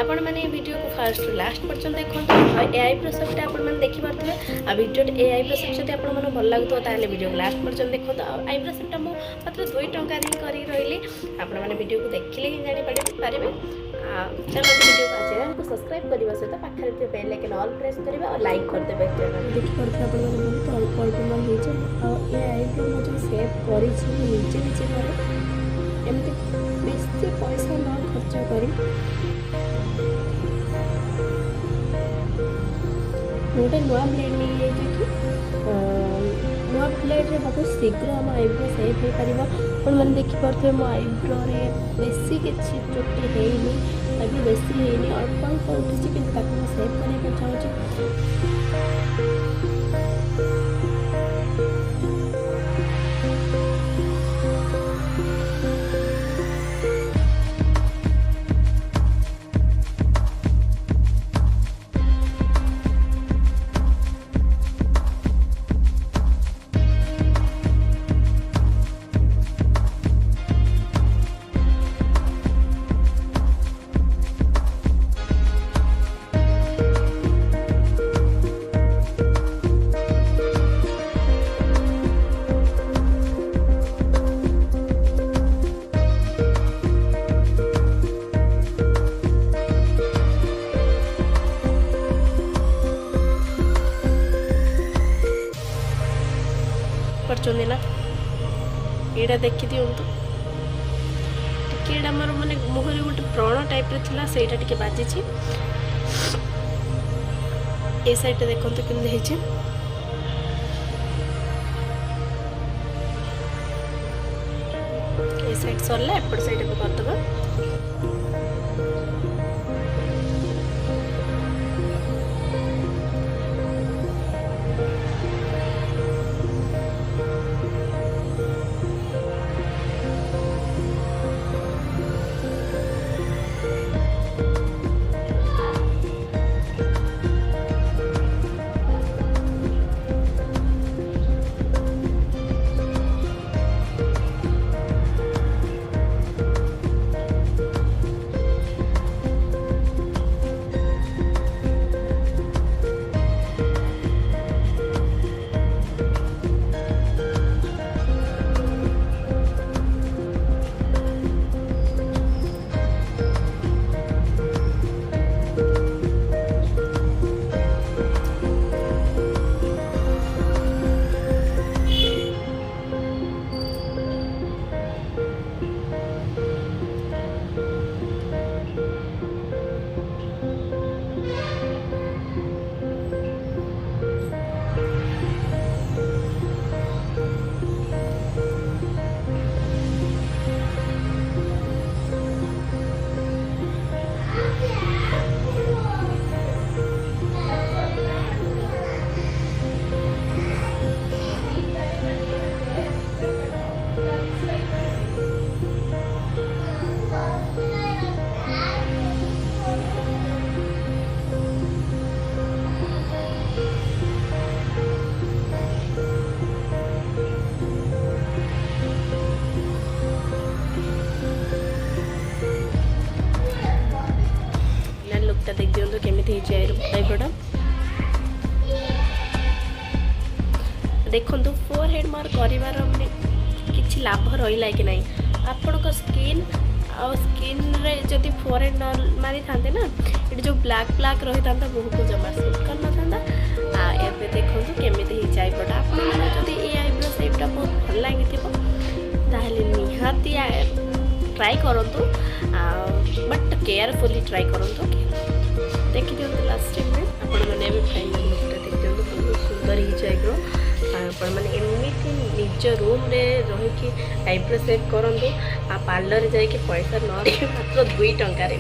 आपण मैंने वीडियो को फास्ट लास्ट पर्यटन देखते ए आईब्रो सेपटा आपने देखिपे आ वीडियो ए आईब्रो सेप जब आपको भल लगुव ताल वीडियो लास्ट पर्यटन देखते आईब्रो सेपटा मुझे मात्र 2 टंका कर रही आपने वीडियो को देखिले ही जापारे। चलो वीडियो को चैनल को सब्सक्राइब करने सहित पाखे बेल आइकन ऑल प्रेस करेंगे और लाइक करदे। चैनल देखिपे आप बहुत अल्प अल्प मोर ये आईब्रो मैं जो सेप कर निजे निजे करे एमती बेसी पैसा न खर्च कर गोटे नुआ ब्लेड नहीं कि नुआ ब्लेड बहुत शीघ्र आम आईब्रो सेप हो पार। आपने देखिपे मो आईब्रो बेसी किसी चोटी है अभी बेसी है अल्प अल्प उठी कि सेप करने चाहिए। ना ये देखी दिंतु टे मोर माने मुहर गोटे व्रण टाइप थी से बाजी ए साइड देखते केमती ए साइड सरला एपट साइड करदे। देख दिखाँ केमी आईब्रोटा देखु फोर हेड मोर कर कि लाभ रहा कि नहीं आपण स्किन आ स्किन रे जदि फोर हेड न मारी था ना ये जो ब्लैक ब्लैक रही था बहुत जमा सूट कर ना एवं देखो केमी आईब्रोटा आपड़ी ये आईब्रो सेपटा बहुत भल लगी निहाती ट्राई करूँ बट केयरफुली ट्राई करूँ। देखी दिखाँ लास्ट टाइम में आपने फाइनल लुकटा देखी दिखाँ बहुत सुंदर ही आईब्रो आपण मैंने एमती निज रूम रे रही आईब्रो सेप करूँ आ पार्लर जाकि पैसा न मात्र 2 टंकार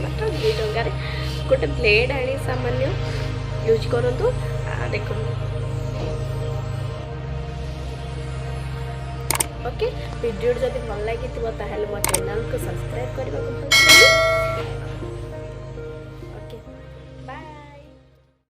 गोटे ब्लेड आनी सामान्य यूज करूँ देख ओके वीडियो जब भल लगी मो चैनल को सब्सक्राइब करने को भूल